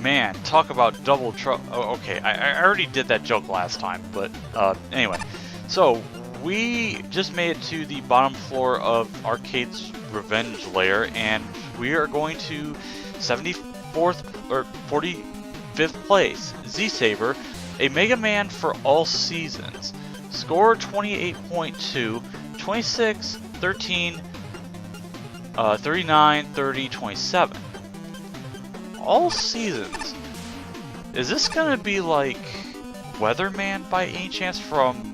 man, talk about double trouble. Oh, okay, I already did that joke last time, but anyway. So, we just made it to the bottom floor of Arcade's Revenge Lair, and we are going to 74th or 45th place, Z-Saber, a Mega Man for all seasons. Score 28.2, 26, 13, 39, 30, 27. All seasons. Is this gonna be like Weatherman by any chance from,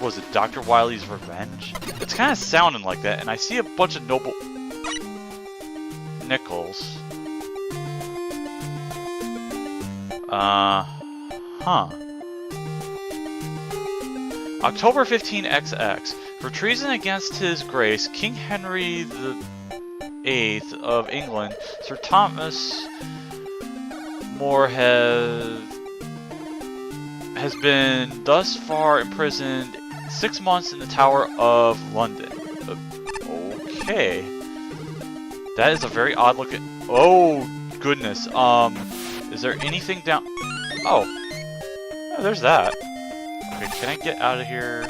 was it Dr. Wily's Revenge? It's kind of sounding like that, and I see a bunch of noble nickels. October 15 XX. For treason against His Grace, King Henry VIII of England, Sir Thomas More has been thus far imprisoned 6 months in the Tower of London. Okay. That is a very odd looking... Oh, goodness. Is there anything down... Oh, there's that. Okay, can I get out of here?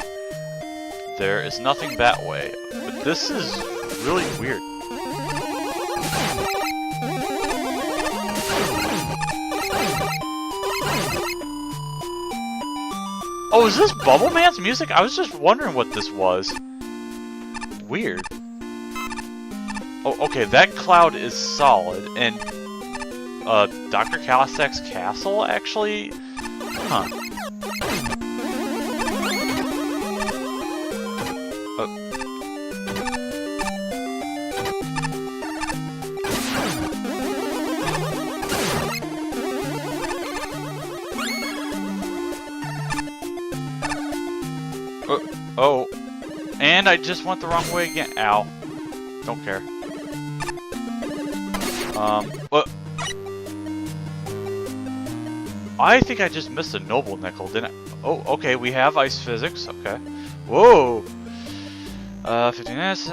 There is nothing that way. But this is really weird. Oh, is this Bubble Man's music? I was just wondering what this was. Weird. Oh, okay, that cloud is solid, and Dr. Kalasak's castle, actually? Huh. Oh, and I just went the wrong way again. Ow. Don't care. I think I just missed a noble nickel, didn't I? Oh, okay, we have ice physics. Okay. Whoa. 15 minutes.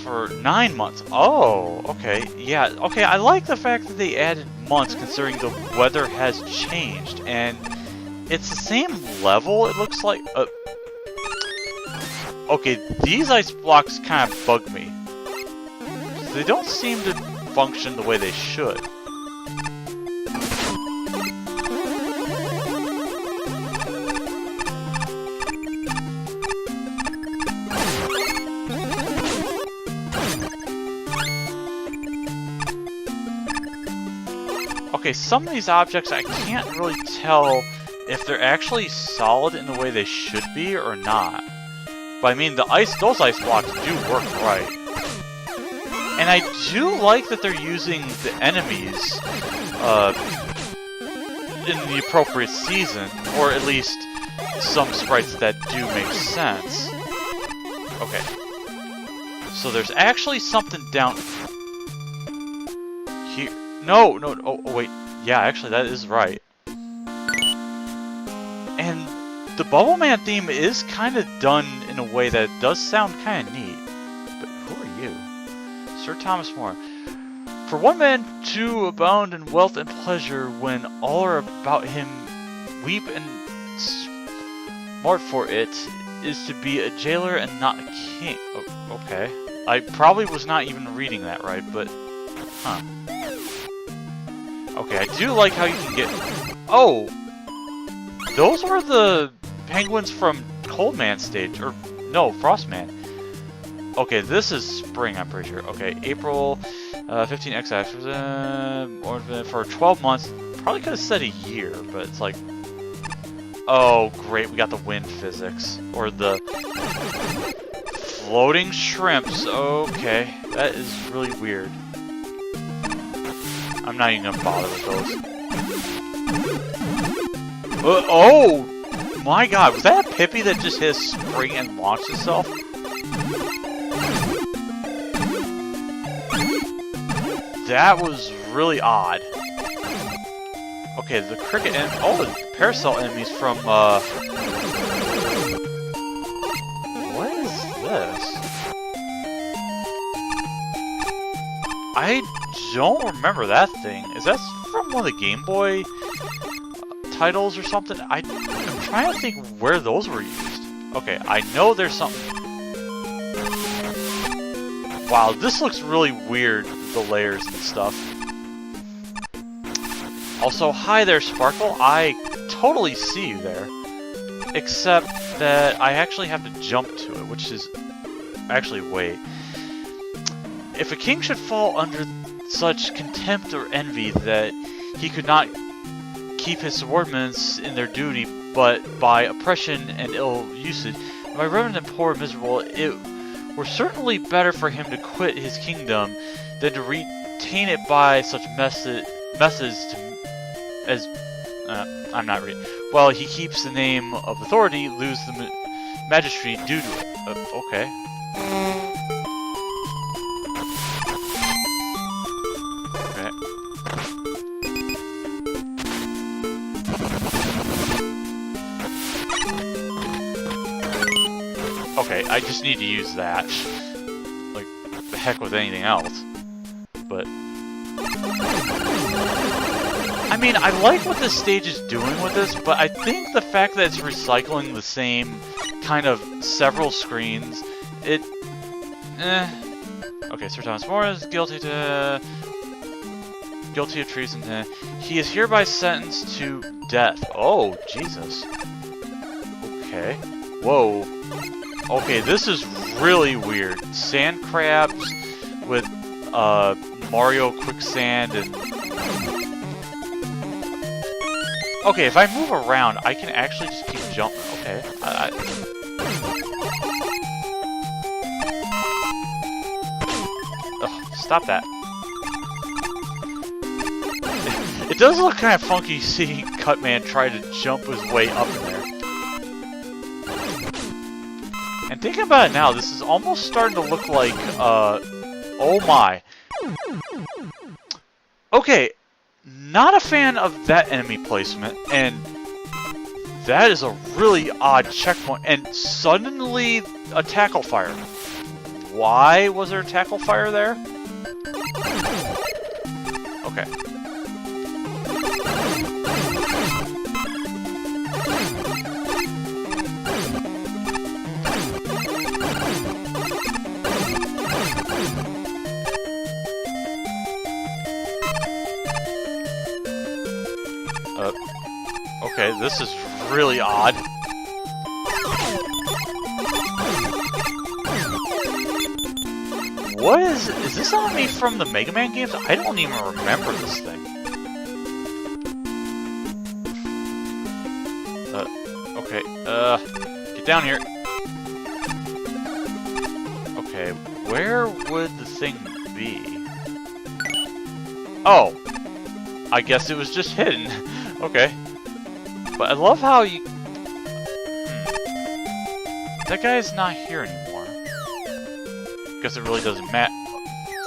For 9 months. Oh, okay. Yeah. Okay. I like the fact that they added months, considering the weather has changed, and it's the same level. It looks like. Okay, these ice blocks kind of bug me. They don't seem to function the way they should. Okay, some of these objects I can't really tell if they're actually solid in the way they should be or not. But I mean, those ice blocks do work right. And I do like that they're using the enemies in the appropriate season, or at least some sprites that do make sense. Okay. So there's actually something down here. No, oh wait. Yeah, actually that is right. And the Bubble Man theme is kind of done in a way that does sound kind of neat. But who are you? Sir Thomas More. For one man to abound in wealth and pleasure when all are about him weep and smart for it is to be a jailer and not a king. Oh, okay. I probably was not even reading that right, but... Huh. Okay, I do like how you can get... Oh! Those were the penguins from Coldman stage, or no, Frostman. Okay, this is spring, I'm pretty sure. Okay, April 15XX for 12 months. Probably could have said a year, but it's like... Oh, great, we got the wind physics. Or the... floating shrimps. Okay, that is really weird. I'm not even gonna bother with those. Oh! My god, was that a Pippi that just hit a spring and launched itself? That was really odd. Okay, the cricket and the Paracel enemies from what is this? I don't remember that thing. Is that from one of the Game Boy titles or something? I'm trying to think where those were used. Okay, I know there's something. Wow, this looks really weird, the layers and stuff. Also, hi there, Sparkle. I totally see you there. Except that I actually have to jump to it, which is... Actually, wait. If a king should fall under such contempt or envy that he could not keep his subordinates in their duty, but by oppression and ill usage, by reverend and poor and miserable, it were certainly better for him to quit his kingdom than to retain it by such methods as I'm not reading. Well, he keeps the name of authority, lose the magistracy due to it. Okay. Okay. Okay, I just need to use that. Like, the heck with anything else. But... I mean, I like what this stage is doing with this, but I think the fact that it's recycling the same kind of several screens, it... Okay, Sir Thomas More is guilty of treason. He is hereby sentenced to death. Oh, Jesus. Okay. Whoa. Okay, this is really weird. Sand crabs with Mario quicksand and... Okay, if I move around, I can actually just keep jumping. Okay. Ugh, stop that. It does look kind of funky seeing Cutman try to jump his way up in there. And thinking about it now, this is almost starting to look like, oh my. Okay, not a fan of that enemy placement, and that is a really odd checkpoint. And suddenly, a tackle fire. Why was there a tackle fire there? Okay. Okay, this is really odd. What is this on me from the Mega Man games? I don't even remember this thing. Okay, get down here. Okay, where would the thing be? Oh! I guess it was just hidden. Okay. But I love how you... That guy is not here anymore. Guess it really doesn't matter.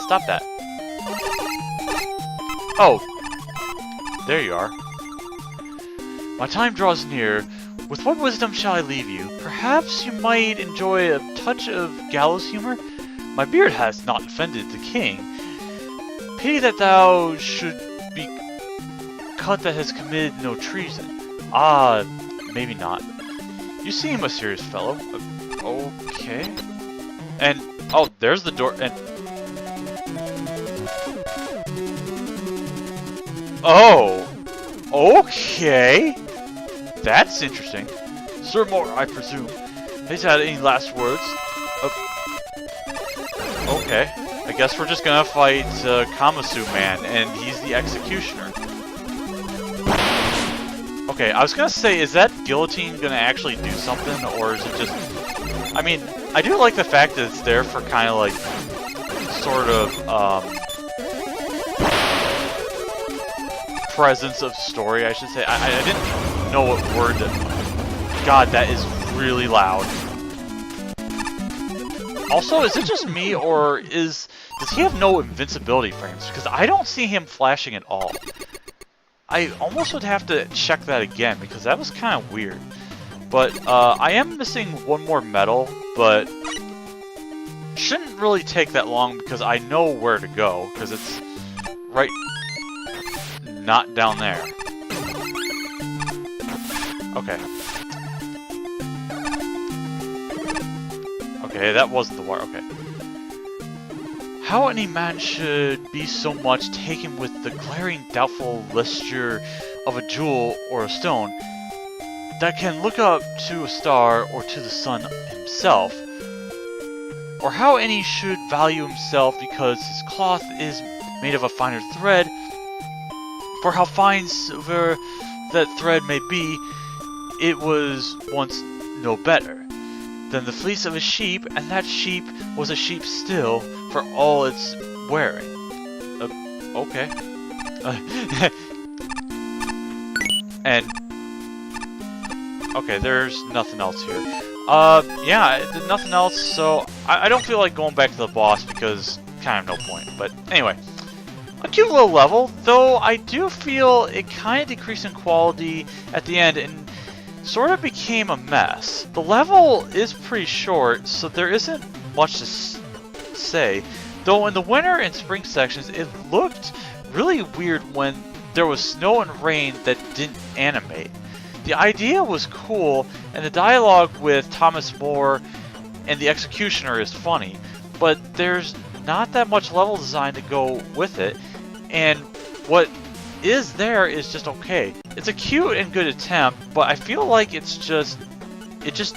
Stop that. Oh! There you are. My time draws near. With what wisdom shall I leave you? Perhaps you might enjoy a touch of gallows humor? My beard has not offended the king. Pity that thou should be cut that has committed no treason. Ah, maybe not. You seem a serious fellow. Okay. And, oh, there's the door, and... Oh! Okay! That's interesting. Sir Moore, I presume. Has had any last words? Okay. I guess we're just gonna fight Kamasu Man, and he's the executioner. Okay, I was gonna say, is that guillotine gonna actually do something, or is it just... I mean, I do like the fact that it's there for kind of like, sort of, presence of story, I should say. I didn't know what word to... God, that is really loud. Also, is it just me, or does he have no invincibility frames? Because I don't see him flashing at all. I almost would have to check that again, because that was kind of weird. But, I am missing one more medal, but shouldn't really take that long, because I know where to go, because it's right... not down there. Okay. Okay, that wasn't the wire. Okay. How any man should be so much taken with the glaring doubtful lustre of a jewel or a stone that can look up to a star or to the sun himself, or how any should value himself because his cloth is made of a finer thread, for how fine soever that thread may be, it was once no better than the fleece of a sheep, and that sheep was a sheep still, for all its wearing. Okay. And okay, there's nothing else here. Yeah, nothing else, so I don't feel like going back to the boss because kind of no point. But anyway, a cute little level, though I do feel it kind of decreased in quality at the end and sort of became a mess. The level is pretty short, so there isn't much to say, though in the winter and spring sections it looked really weird when there was snow and rain that didn't animate. The idea was cool, and the dialogue with Thomas More and the Executioner is funny, but there's not that much level design to go with it, and what is there is just okay. It's a cute and good attempt, but I feel like it just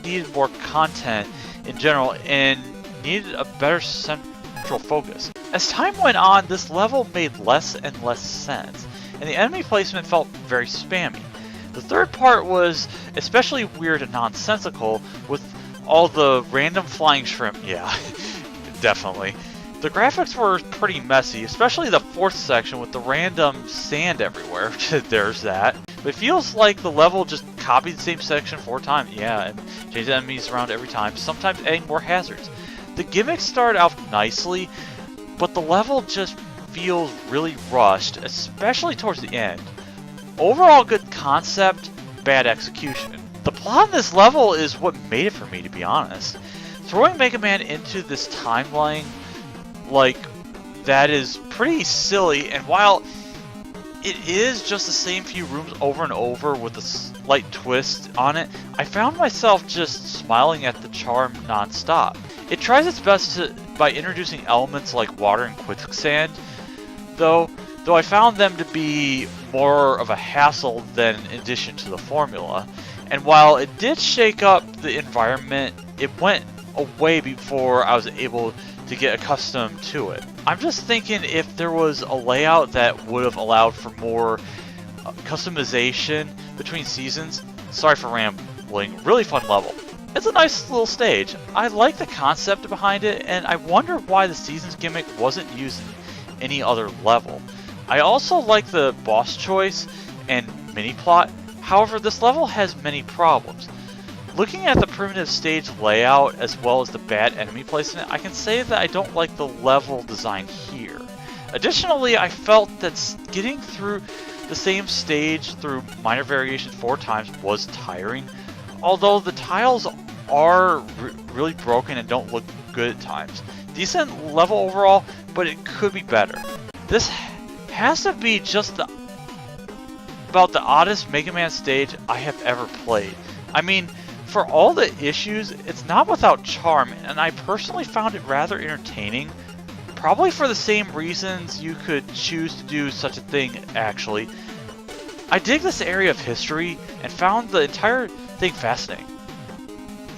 needed more content in general and needed a better central focus. As time went on, this level made less and less sense, and the enemy placement felt very spammy. The third part was especially weird and nonsensical with all the random flying shrimp. Yeah, definitely. The graphics were pretty messy, especially the fourth section with the random sand everywhere. There's that. But it feels like the level just copied the same section 4 times. Yeah, and changed the enemies around every time, sometimes adding more hazards. The gimmicks started out nicely, but the level just feels really rushed, especially towards the end. Overall good concept, bad execution. The plot in this level is what made it for me, to be honest. Throwing Mega Man into this timeline like that is pretty silly, and while it is just the same few rooms over and over with a slight twist on it, I found myself just smiling at the charm non-stop. It tries its best by introducing elements like water and quicksand, though I found them to be more of a hassle than an addition to the formula. And while it did shake up the environment, it went away before I was able to get accustomed to it. I'm just thinking if there was a layout that would have allowed for more customization between seasons. Sorry for rambling, really fun level. It's a nice little stage. I like the concept behind it, and I wonder why the seasons gimmick wasn't used in any other level. I also like the boss choice and mini plot, however this level has many problems. Looking at the primitive stage layout as well as the bad enemy placement, I can say that I don't like the level design here. Additionally, I felt that getting through the same stage through minor variations 4 times was tiring, although the tiles are really broken and don't look good at times. Decent level overall, but it could be better. This has to be just about the oddest Mega Man stage I have ever played. I mean, for all the issues, it's not without charm, and I personally found it rather entertaining. Probably for the same reasons you could choose to do such a thing, actually. I dig this area of history and found the entire thing fascinating.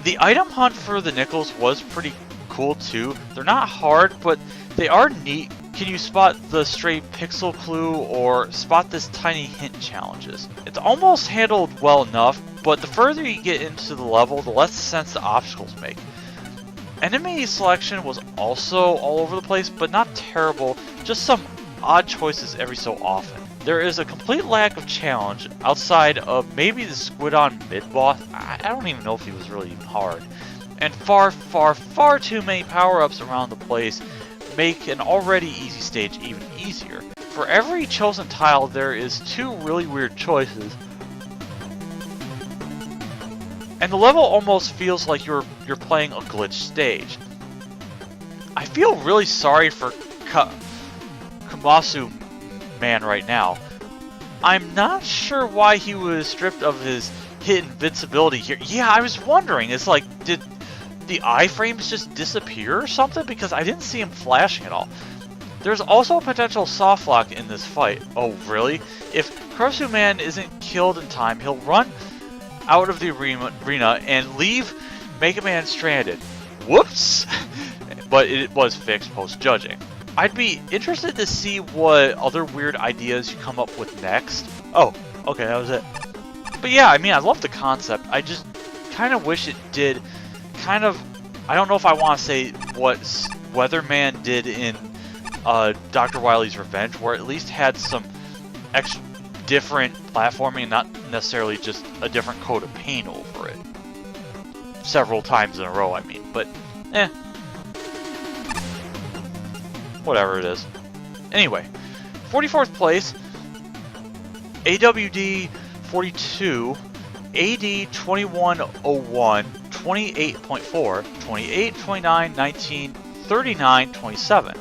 The item hunt for the nickels was pretty cool too. They're not hard, but they are neat. Can you spot the stray pixel clue or spot this tiny hint challenges? It's almost handled well enough, but the further you get into the level, the less sense the obstacles make. Enemy selection was also all over the place, but not terrible, just some odd choices every so often. There is a complete lack of challenge outside of maybe the Squidon mid-boss. I don't even know if he was really hard. And far too many power-ups around the place make an already easy stage even easier. For every chosen tile, there is 2 really weird choices, and the level almost feels like you're playing a glitch stage. I feel really sorry for Kamasu man right now. I'm not sure why he was stripped of his hit invincibility here. Yeah, I was wondering. It's like, did the iframes just disappear or something? Because I didn't see him flashing at all. There's also a potential soft lock in this fight. Oh, really? If Karasu Man isn't killed in time, he'll run out of the arena and leave Mega Man stranded. Whoops! But it was fixed post-judging. I'd be interested to see what other weird ideas you come up with next. Oh, okay, that was it. But yeah, I mean, I love the concept. I just kind of wish it did kind of... I don't know if I want to say what Weatherman did in Dr. Wily's Revenge, where it at least had some different platforming and not necessarily just a different coat of paint over it. Several times in a row, I mean. But, whatever it is. Anyway, 44th place, AWD 42, AD 2101, 28.4, 28, 29, 19, 39, 27.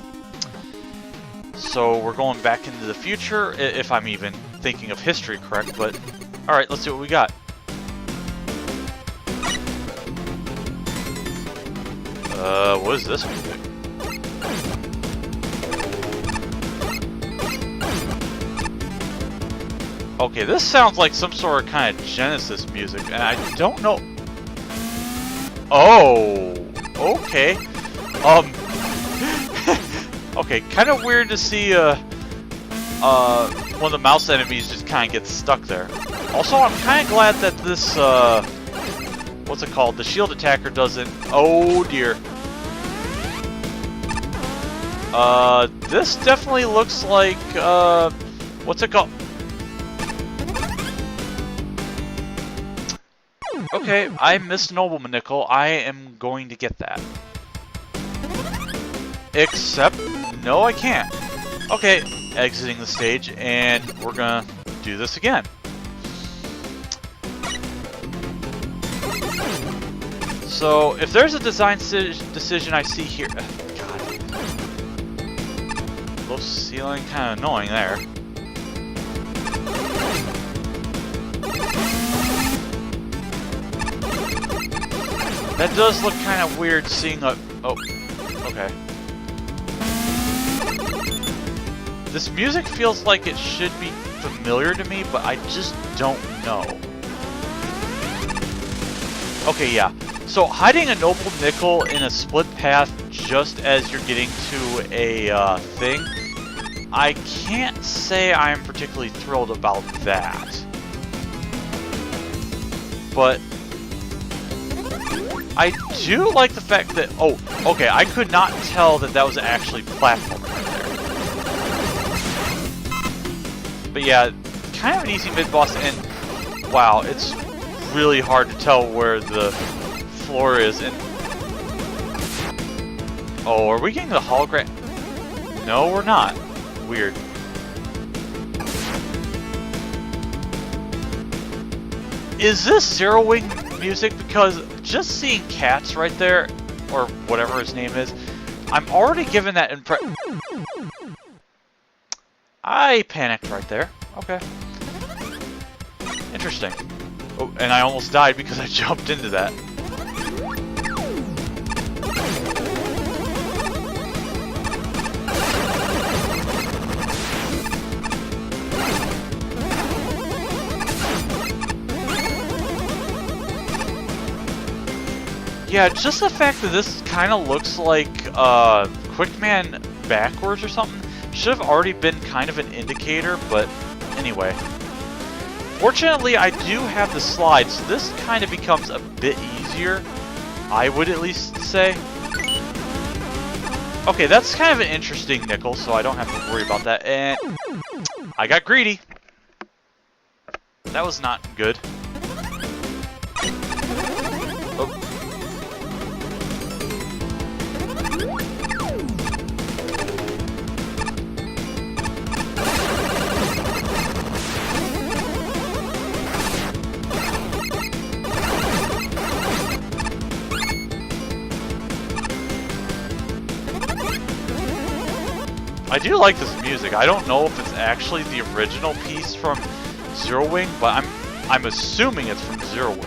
So we're going back into the future, if I'm even thinking of history correct, but alright, let's see what we got. What is this music? Okay, this sounds like some sort of kind of Genesis music, and I don't know... Oh! Okay. Okay, kind of weird to see, one of the mouse enemies just kind of gets stuck there. Also, I'm kind of glad that this, what's it called? The shield attacker doesn't... Oh, dear. This definitely looks like, what's it called? Okay, I missed Nobleman Nickel. I am going to get that. Except, no, I can't. Okay, exiting the stage, and we're gonna do this again. So, if there's a design decision I see here... God. Low ceiling, kind of annoying there. That does look kind of weird seeing a... Oh, okay. This music feels like it should be familiar to me, but I just don't know. Okay, yeah. So, hiding a Noble Nickel in a split path just as you're getting to a thing, I can't say I'm particularly thrilled about that. But I do like the fact that... Oh, okay, I could not tell that that was actually platforming right there. But yeah, kind of an easy mid-boss, and wow, it's really hard to tell where the floor is. And oh, are we getting the hologram? No, we're not. Weird. Is this Zero Wing music? Because just seeing Cats right there, or whatever his name is, I'm already given that impression. I panicked right there. Okay. Interesting. Oh, and I almost died because I jumped into that. Yeah, just the fact that this kind of looks like Quickman backwards or something should have already been kind of an indicator, but anyway. Fortunately, I do have the slide, so this kind of becomes a bit easier, I would at least say. Okay, that's kind of an interesting nickel, so I don't have to worry about that. And I got greedy. That was not good. Oh. I do like this music. I don't know if it's actually the original piece from Zero Wing, but I'm assuming it's from Zero Wing.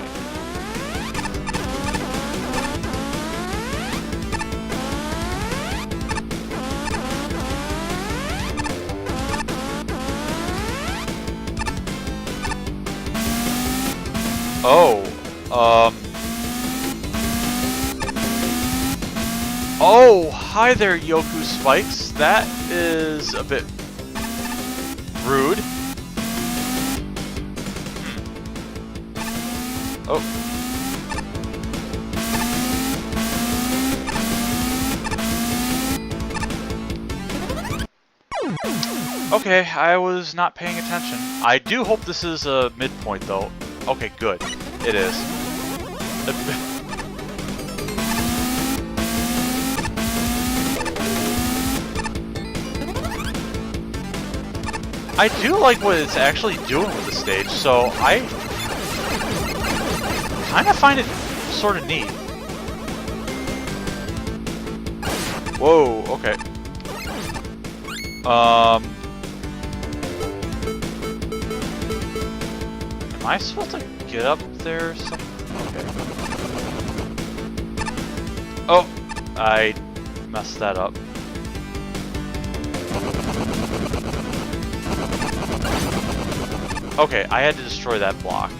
Oh, oh, hi there, Yoku Spikes. That is a bit rude. Oh. Okay, I was not paying attention. I do hope this is a midpoint, though. Okay, good. It is. I do like what it's actually doing with the stage, so I kind of find it sort of neat. Whoa, okay. Am I supposed to get up there or something? Okay. Oh, I messed that up. Okay, I had to destroy that block.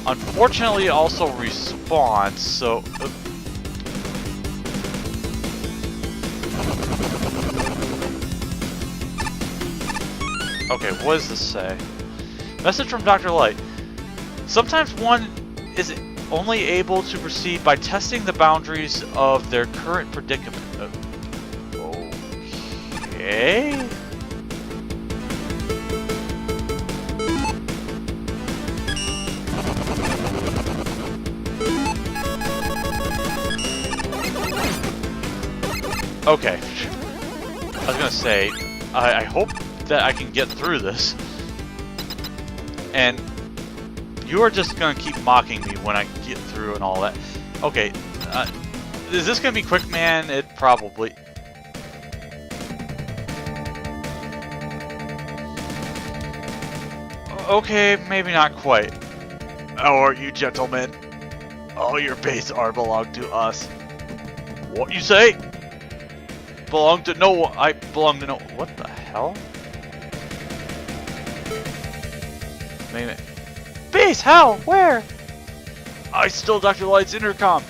Unfortunately, it also respawns, so... Okay, what does this say? Message from Dr. Light. Sometimes one is only able to proceed by testing the boundaries of their current predicament. Okay... Okay. I was gonna say, I hope that I can get through this. And you are just gonna keep mocking me when I get through and all that. Okay, is this gonna be quick, man? It probably... Okay, maybe not quite. How are you, gentlemen? All your base are belong to us. What you say? Belong to no one. I belong to no... What the hell? Maybe... Base, how? Where? I stole Dr. Light's intercom.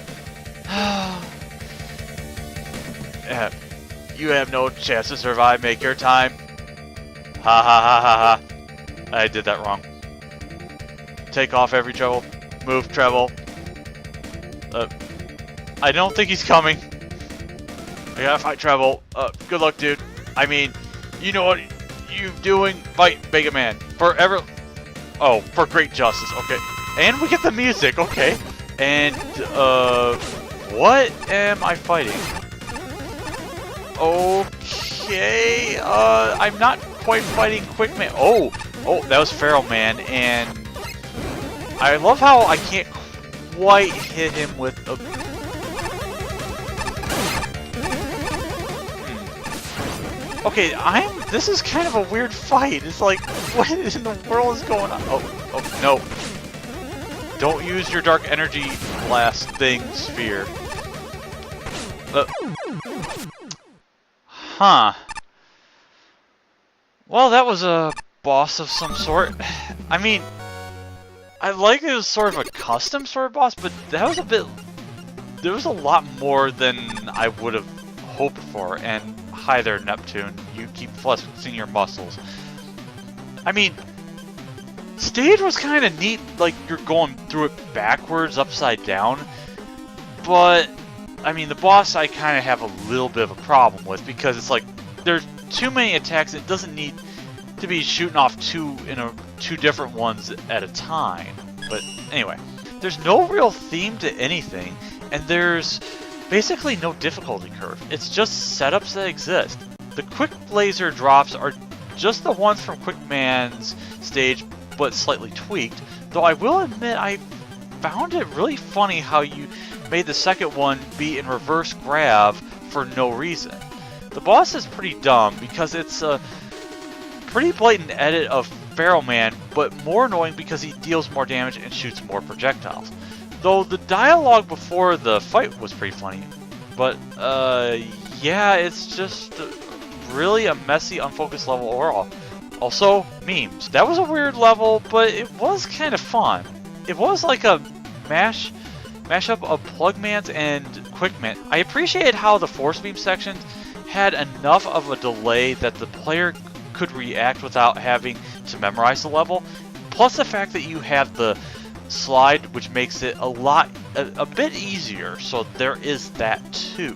You have no chance to survive. Make your time. Ha ha ha ha ha. I did that wrong. Take off every treble. Move treble. I don't think he's coming. I gotta fight treble. Good luck, dude. I mean, you know what you doing? Fight Mega Man. Forever. Oh, for great justice. Okay. And we get the music. Okay. And, what am I fighting? Okay. I'm not quite fighting Quick Man. Oh, that was Feral Man. And I love how I can't quite hit him with a... Okay, this is kind of a weird fight. It's like, what in the world is going on? Oh, no. Don't use your dark energy blast thing, sphere. Huh. Well, that was a boss of some sort. I mean, I like it was sort of a custom sort of boss, but that was a bit... There was a lot more than I would have hoped for, and... Hi there, Neptune. You keep flexing your muscles. I mean, stage was kind of neat, like you're going through it backwards, upside down. But, I mean, the boss I kind of have a little bit of a problem with because it's like there's too many attacks. It doesn't need to be shooting off two different ones at a time. But anyway, there's no real theme to anything, and there's basically no difficulty curve. It's just setups that exist. The quick laser drops are just the ones from Quick Man's stage, but slightly tweaked. Though I will admit I found it really funny how you made the second one be in reverse grav for no reason. The boss is pretty dumb because it's a pretty blatant edit of Pharaoh Man, but more annoying because he deals more damage and shoots more projectiles. Though the dialogue before the fight was pretty funny. But, yeah, it's just really a messy, unfocused level overall. Also, memes. That was a weird level, but it was kind of fun. It was like a mashup of Plugmans and Quickman. I appreciated how the Force Beam sections had enough of a delay that the player could react without having to memorize the level. Plus the fact that you have the slide, which makes it a bit easier, so there is that too.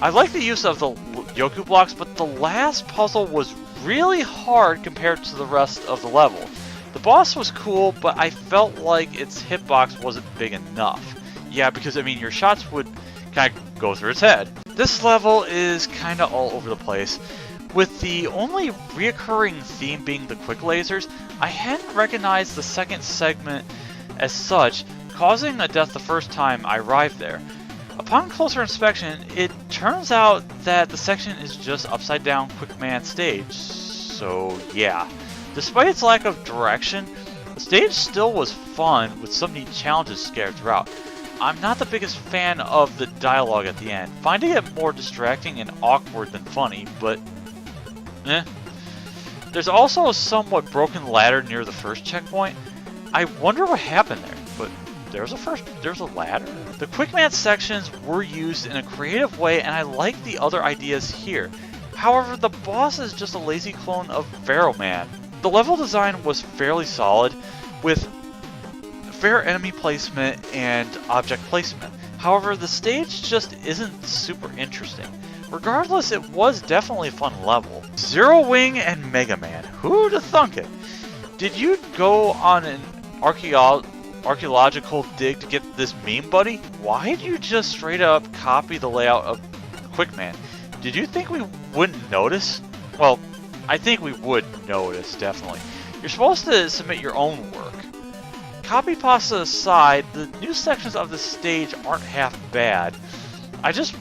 I like the use of the Yoku blocks, but the last puzzle was really hard compared to the rest of the level. The boss was cool, but I felt like its hitbox wasn't big enough. Yeah, because I mean your shots would kind of go through its head. This level is kind of all over the place, with the only reoccurring theme being the quick lasers. I hadn't recognized the second segment as such, causing a death the first time I arrived there. Upon closer inspection, it turns out that the section is just upside down Quickman stage, so yeah. Despite its lack of direction, the stage still was fun with some neat challenges scattered throughout. I'm not the biggest fan of the dialogue at the end, finding it more distracting and awkward than funny, but eh. There's also a somewhat broken ladder near the first checkpoint. I wonder what happened there, but there's a ladder? The Quickman sections were used in a creative way, and I like the other ideas here. However, the boss is just a lazy clone of Pharaoh Man. The level design was fairly solid, with fair enemy placement and object placement. However, the stage just isn't super interesting. Regardless, it was definitely a fun level. Zero Wing and Mega Man. Who'd have thunk it? Did you go on an archaeological dig to get this meme, buddy? Why did you just straight up copy the layout of Quickman? Did you think we wouldn't notice? Well, I think we would notice, definitely. You're supposed to submit your own work. Copy pasta aside, the new sections of the stage aren't half bad. I just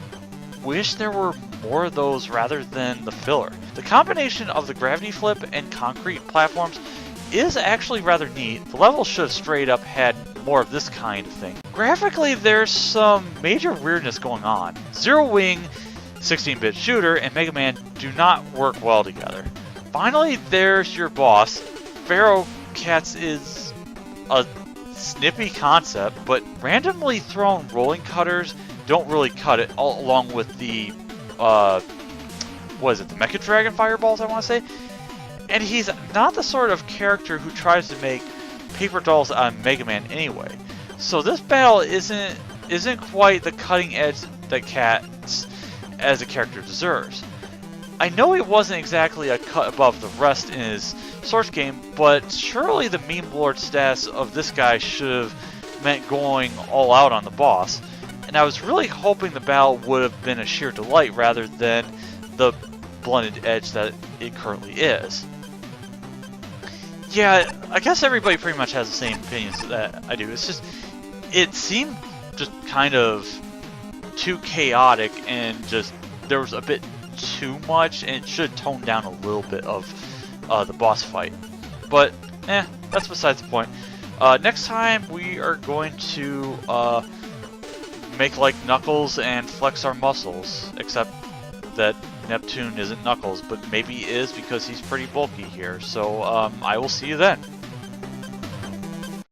wish there were more of those rather than the filler. The combination of the gravity flip and concrete platforms is actually rather neat. The level should have straight up had more of this kind of thing. Graphically, there's some major weirdness going on. Zero Wing, 16-bit shooter, and Mega Man do not work well together. Finally, there's your boss. Pharaoh Cats is a snippy concept, but randomly thrown rolling cutters don't really cut it, all along with the, what is it, the Mecha Dragon fireballs, I want to say? And he's not the sort of character who tries to make paper dolls out of Mega Man anyway. So this battle isn't quite the cutting edge that Cats as a character deserves. I know he wasn't exactly a cut above the rest in his source game, but surely the meme lord status of this guy should have meant going all out on the boss. And I was really hoping the battle would have been a sheer delight rather than the blunted edge that it currently is. Yeah, I guess everybody pretty much has the same opinions that I do. It's just, it seemed just kind of too chaotic and just, there was a bit too much, and it should tone down a little bit of the boss fight. But, that's besides the point. Next time we are going to make like Knuckles and flex our muscles, except that Neptune isn't Knuckles, but maybe is because he's pretty bulky here. So I will see you then.